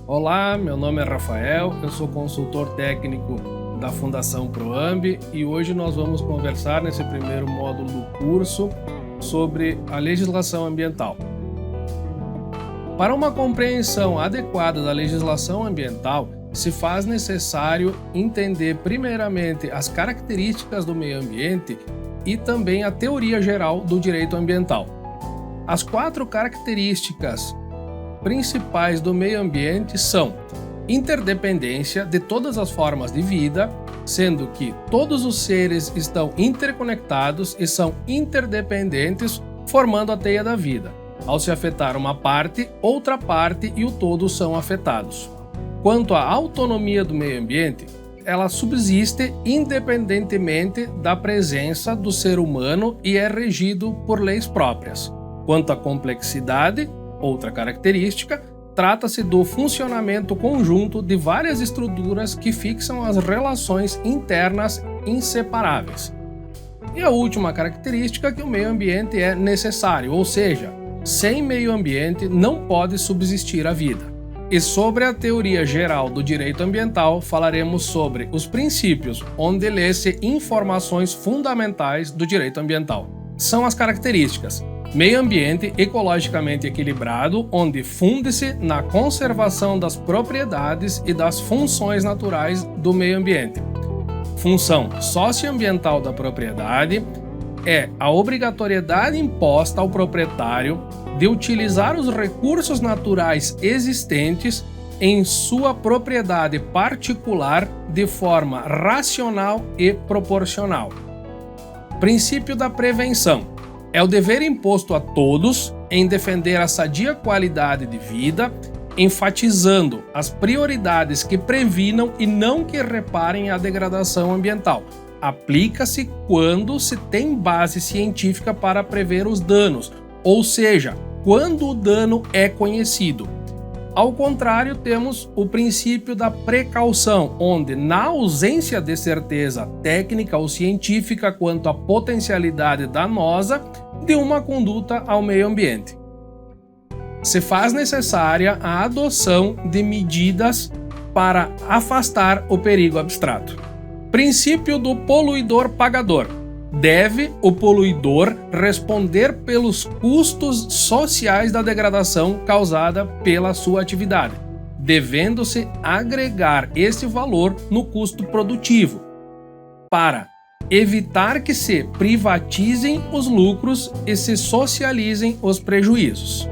Olá, meu nome é Rafael, eu sou consultor técnico da Fundação Proamb e hoje nós vamos conversar nesse primeiro módulo do curso sobre a legislação ambiental. Para uma compreensão adequada da legislação ambiental, se faz necessário entender primeiramente as características do meio ambiente e também a teoria geral do direito ambiental. As 4 características principais do meio ambiente são interdependência de todas as formas de vida, sendo que todos os seres estão interconectados e são interdependentes, formando a teia da vida. Ao se afetar uma parte, outra parte e o todo são afetados. Quanto à autonomia do meio ambiente, ela subsiste independentemente da presença do ser humano e é regido por leis próprias. Quanto à complexidade, outra característica, trata-se do funcionamento conjunto de várias estruturas que fixam as relações internas inseparáveis. E a última característica é que o meio ambiente é necessário, ou seja, sem meio ambiente não pode subsistir a vida. E sobre a teoria geral do direito ambiental, falaremos sobre os princípios onde lê-se informações fundamentais do direito ambiental. São as características: meio ambiente ecologicamente equilibrado, onde funde-se na conservação das propriedades e das funções naturais do meio ambiente. Função socioambiental da propriedade é a obrigatoriedade imposta ao proprietário de utilizar os recursos naturais existentes em sua propriedade particular de forma racional e proporcional. Princípio da prevenção é o dever imposto a todos em defender a sadia qualidade de vida, enfatizando as prioridades que previnam e não que reparem a degradação ambiental. Aplica-se quando se tem base científica para prever os danos, ou seja, quando o dano é conhecido. Ao contrário, temos o princípio da precaução, onde, na ausência de certeza técnica ou científica quanto à potencialidade danosa de uma conduta ao meio ambiente, se faz necessária a adoção de medidas para afastar o perigo abstrato. Princípio do poluidor-pagador. Deve o poluidor responder pelos custos sociais da degradação causada pela sua atividade, devendo-se agregar esse valor no custo produtivo, para evitar que se privatizem os lucros e se socializem os prejuízos.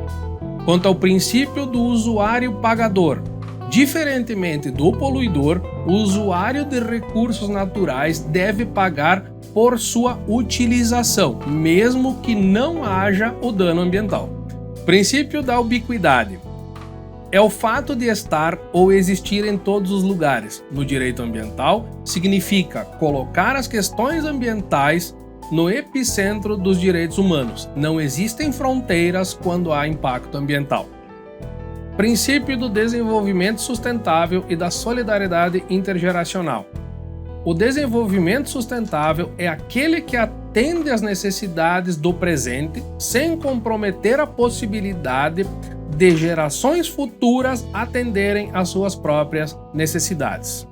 Quanto ao princípio do usuário-pagador, diferentemente do poluidor, o usuário de recursos naturais deve pagar por sua utilização, mesmo que não haja o dano ambiental. Princípio da ubiquidade é o fato de estar ou existir em todos os lugares. No direito ambiental, significa colocar as questões ambientais no epicentro dos direitos humanos. Não existem fronteiras quando há impacto ambiental. Princípio do desenvolvimento sustentável e da solidariedade intergeracional. O desenvolvimento sustentável é aquele que atende às necessidades do presente sem comprometer a possibilidade de gerações futuras atenderem às suas próprias necessidades.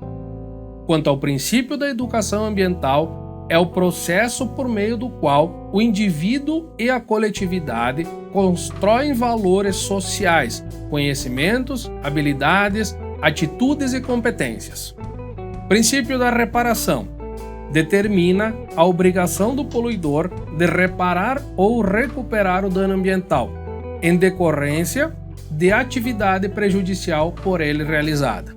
Quanto ao princípio da educação ambiental, é o processo por meio do qual o indivíduo e a coletividade constroem valores sociais, conhecimentos, habilidades, atitudes e competências. Princípio da reparação determina a obrigação do poluidor de reparar ou recuperar o dano ambiental, em decorrência de atividade prejudicial por ele realizada.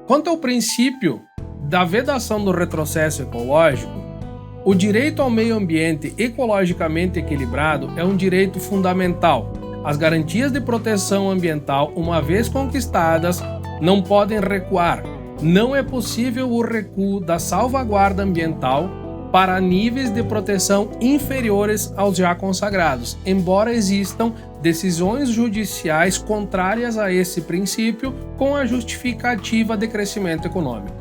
Quanto ao princípio da vedação do retrocesso ecológico, o direito ao meio ambiente ecologicamente equilibrado é um direito fundamental. As garantias de proteção ambiental, uma vez conquistadas, não podem recuar. Não é possível o recuo da salvaguarda ambiental para níveis de proteção inferiores aos já consagrados, embora existam decisões judiciais contrárias a esse princípio com a justificativa de crescimento econômico.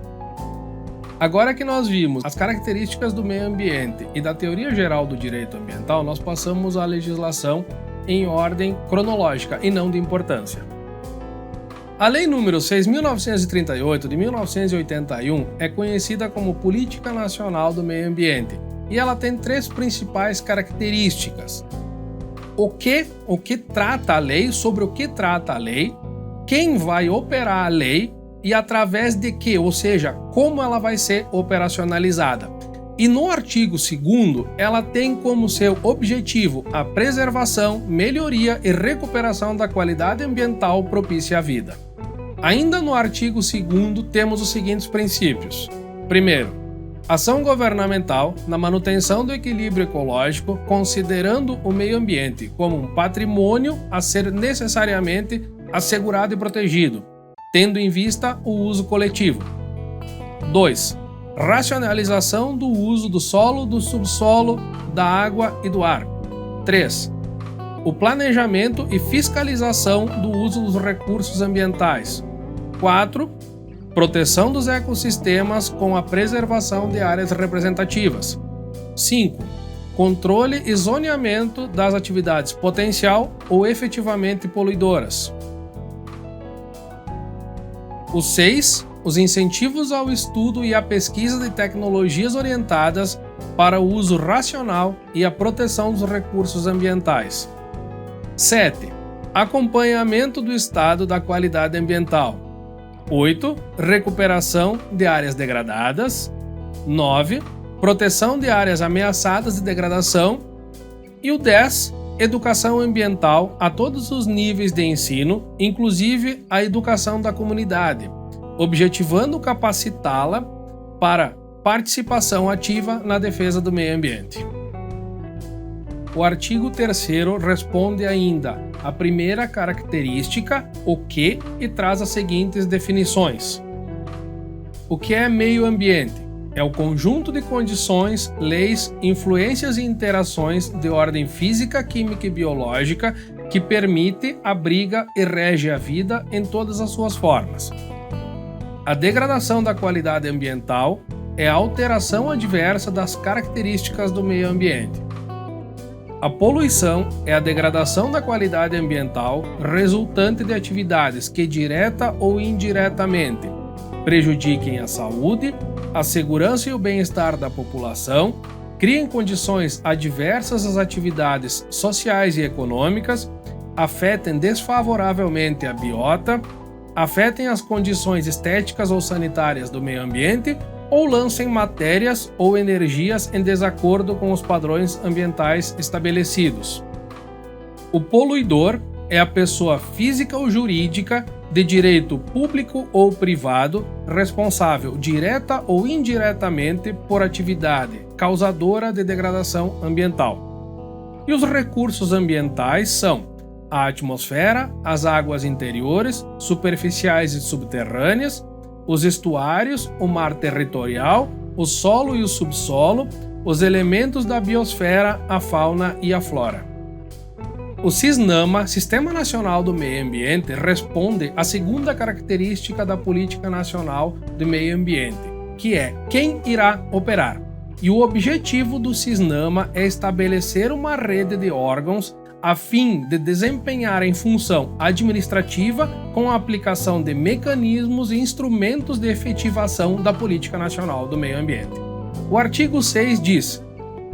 Agora que nós vimos as características do meio ambiente e da teoria geral do direito ambiental, nós passamos à legislação em ordem cronológica e não de importância. A Lei nº 6.938 de 1981 é conhecida como Política Nacional do Meio Ambiente e ela tem 3 principais características. O que trata a lei, sobre o que trata a lei, quem vai operar a lei e através de que, ou seja, como ela vai ser operacionalizada. E no artigo 2º, ela tem como seu objetivo a preservação, melhoria e recuperação da qualidade ambiental propícia à vida. Ainda no artigo 2º, temos os seguintes princípios. Primeiro, ação governamental na manutenção do equilíbrio ecológico, considerando o meio ambiente como um patrimônio a ser necessariamente assegurado e protegido, tendo em vista o uso coletivo. 2. Racionalização do uso do solo, do subsolo, da água e do ar. 3. O planejamento e fiscalização do uso dos recursos ambientais. 4. Proteção dos ecossistemas com a preservação de áreas representativas. 5. Controle e zoneamento das atividades potencial ou efetivamente poluidoras. O 6. Os incentivos ao estudo e à pesquisa de tecnologias orientadas para o uso racional e a proteção dos recursos ambientais. 7. Acompanhamento do estado da qualidade ambiental. 8. Recuperação de áreas degradadas. 9. Proteção de áreas ameaçadas de degradação. E o 10. Educação ambiental a todos os níveis de ensino, inclusive a educação da comunidade, objetivando capacitá-la para participação ativa na defesa do meio ambiente. O artigo 3º responde ainda à primeira característica, o que, e traz as seguintes definições. O que é meio ambiente? É o conjunto de condições, leis, influências e interações de ordem física, química e biológica que permite, abriga e rege a vida em todas as suas formas. A degradação da qualidade ambiental é a alteração adversa das características do meio ambiente. A poluição é a degradação da qualidade ambiental resultante de atividades que, direta ou indiretamente, prejudiquem a saúde, a segurança e o bem-estar da população, criem condições adversas às atividades sociais e econômicas, afetem desfavoravelmente a biota, afetem as condições estéticas ou sanitárias do meio ambiente ou lancem matérias ou energias em desacordo com os padrões ambientais estabelecidos. O poluidor é a pessoa física ou jurídica de direito público ou privado responsável direta ou indiretamente por atividade causadora de degradação ambiental. E os recursos ambientais são a atmosfera, as águas interiores, superficiais e subterrâneas, os estuários, o mar territorial, o solo e o subsolo, os elementos da biosfera, a fauna e a flora. O CISNAMA, Sistema Nacional do Meio Ambiente, responde à segunda característica da Política Nacional do Meio Ambiente, que é quem irá operar. E o objetivo do CISNAMA é estabelecer uma rede de órgãos a fim de desempenharem função administrativa com a aplicação de mecanismos e instrumentos de efetivação da Política Nacional do Meio Ambiente. O artigo 6 diz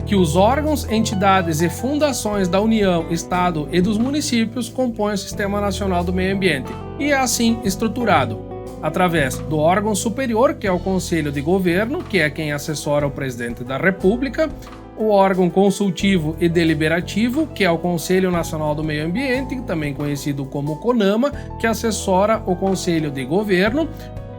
que os órgãos, entidades e fundações da União, Estado e dos municípios compõem o Sistema Nacional do Meio Ambiente e é assim estruturado através do órgão superior, que é o Conselho de Governo, que é quem assessora o Presidente da República, o órgão consultivo e deliberativo, que é o Conselho Nacional do Meio Ambiente, também conhecido como CONAMA, que assessora o Conselho de Governo,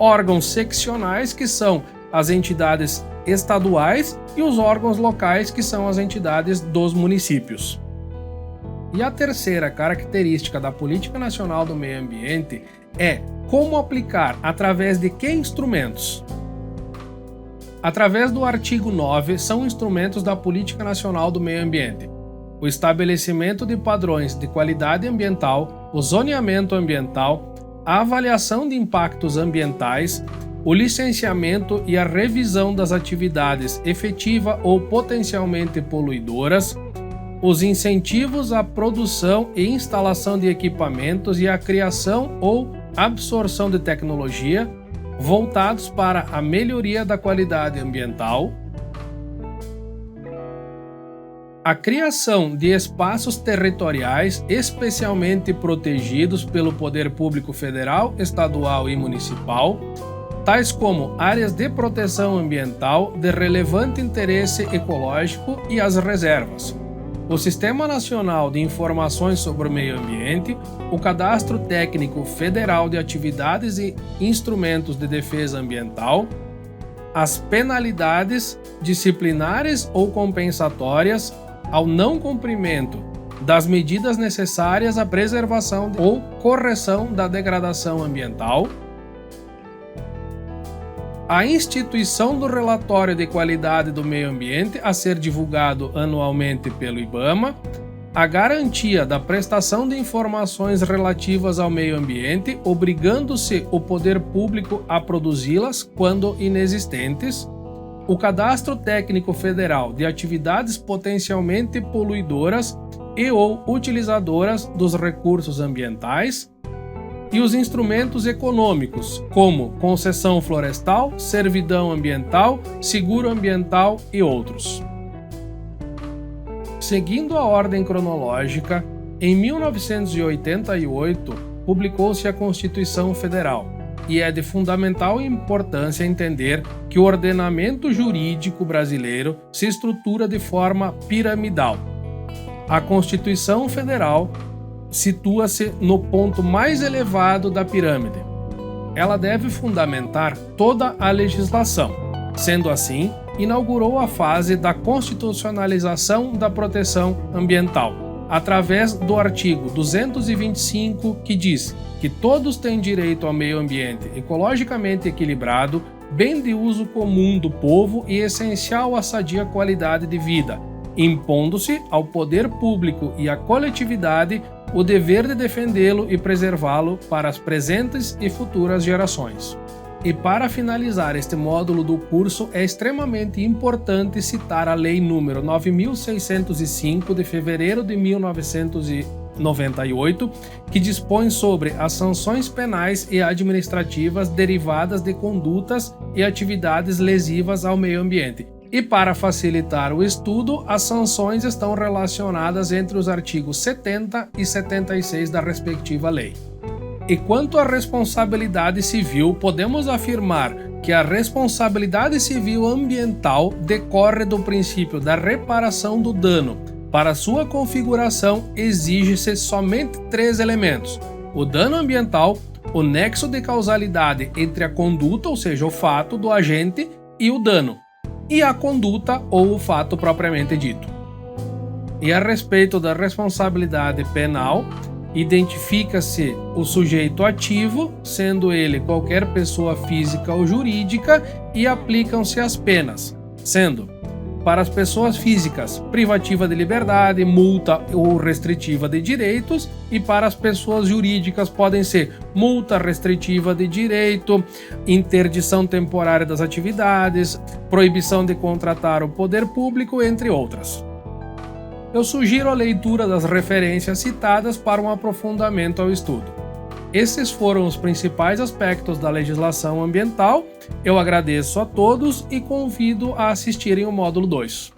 órgãos seccionais, que são as entidades estaduais, e os órgãos locais, que são as entidades dos municípios. E a terceira característica da Política Nacional do Meio Ambiente é como aplicar através de que instrumentos? Através do artigo 9, são instrumentos da Política Nacional do Meio Ambiente: o estabelecimento de padrões de qualidade ambiental, o zoneamento ambiental, a avaliação de impactos ambientais, o licenciamento e a revisão das atividades efetiva ou potencialmente poluidoras, os incentivos à produção e instalação de equipamentos e à criação ou absorção de tecnologia voltados para a melhoria da qualidade ambiental, a criação de espaços territoriais especialmente protegidos pelo poder público federal, estadual e municipal, tais como áreas de proteção ambiental de relevante interesse ecológico e as reservas, o Sistema Nacional de Informações sobre o Meio Ambiente, o Cadastro Técnico Federal de Atividades e Instrumentos de Defesa Ambiental, as penalidades disciplinares ou compensatórias ao não cumprimento das medidas necessárias à preservação ou correção da degradação ambiental, a instituição do relatório de qualidade do meio ambiente a ser divulgado anualmente pelo IBAMA, a garantia da prestação de informações relativas ao meio ambiente, obrigando-se o poder público a produzi-las quando inexistentes, o Cadastro Técnico Federal de Atividades Potencialmente Poluidoras e ou utilizadoras dos recursos ambientais, e os instrumentos econômicos, como concessão florestal, servidão ambiental, seguro ambiental e outros. Seguindo a ordem cronológica, em 1988 publicou-se a Constituição Federal, e é de fundamental importância entender que o ordenamento jurídico brasileiro se estrutura de forma piramidal. A Constituição Federal situa-se no ponto mais elevado da pirâmide. Ela deve fundamentar toda a legislação. Sendo assim, inaugurou a fase da constitucionalização da proteção ambiental, através do artigo 225, que diz que todos têm direito ao meio ambiente ecologicamente equilibrado, bem de uso comum do povo e essencial à sadia qualidade de vida, impondo-se ao poder público e à coletividade o dever de defendê-lo e preservá-lo para as presentes e futuras gerações. E para finalizar este módulo do curso, é extremamente importante citar a Lei nº 9.605 de fevereiro de 1998, que dispõe sobre as sanções penais e administrativas derivadas de condutas e atividades lesivas ao meio ambiente. E para facilitar o estudo, as sanções estão relacionadas entre os artigos 70 e 76 da respectiva lei. E quanto à responsabilidade civil, podemos afirmar que a responsabilidade civil ambiental decorre do princípio da reparação do dano. Para sua configuração, exige-se somente 3 elementos: o dano ambiental, o nexo de causalidade entre a conduta, ou seja, o fato do agente, e o dano, e a conduta ou o fato propriamente dito. E a respeito da responsabilidade penal, identifica-se o sujeito ativo, sendo ele qualquer pessoa física ou jurídica, e aplicam-se as penas, sendo, para as pessoas físicas, privativa de liberdade, multa ou restritiva de direitos, e para as pessoas jurídicas podem ser multa restritiva de direito, interdição temporária das atividades, proibição de contratar o poder público, entre outras. Eu sugiro a leitura das referências citadas para um aprofundamento ao estudo. Esses foram os principais aspectos da legislação ambiental. Eu agradeço a todos e convido a assistirem o módulo 2.